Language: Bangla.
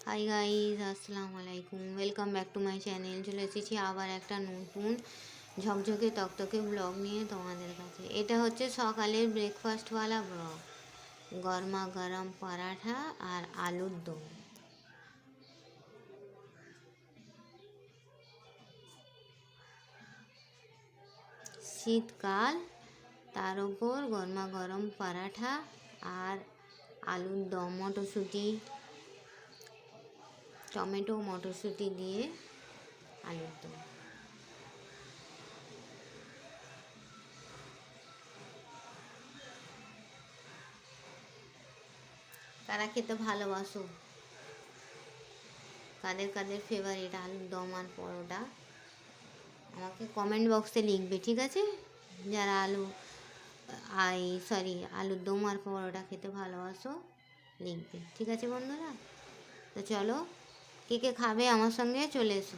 হাই গাইজ, আসসালামু আলাইকুম, welcome back to my channel. চলে এসেছি আবার একটা নতুন ঝকঝকে তকতকে ব্লগ নিয়ে তোমাদের কাছে। এটা হচ্ছে সকালের ব্রেকফাস্টওয়ালা ব্লগ। গরমা গরম পরাঠা আর আলুর দম। শীতকাল, তার ওপর গরমা গরম পরাঠা আর আলুর দম, মটরশুঁটি, টমেটো মটরশুঁটি দিয়ে আলুর দম। কারা খেতে ভালোবাসো, কাদের কাদের ফেভারিট আলুর দম আর পরোটা, আমাকে কমেন্ট বক্সে লিখবে, ঠিক আছে? যারা আলুর দম আর পরোটা খেতে ভালোবাসো লিখবে, ঠিক আছে বন্ধুরা? তো চলো, কে কে খাবে আমার সঙ্গে চলে এসো।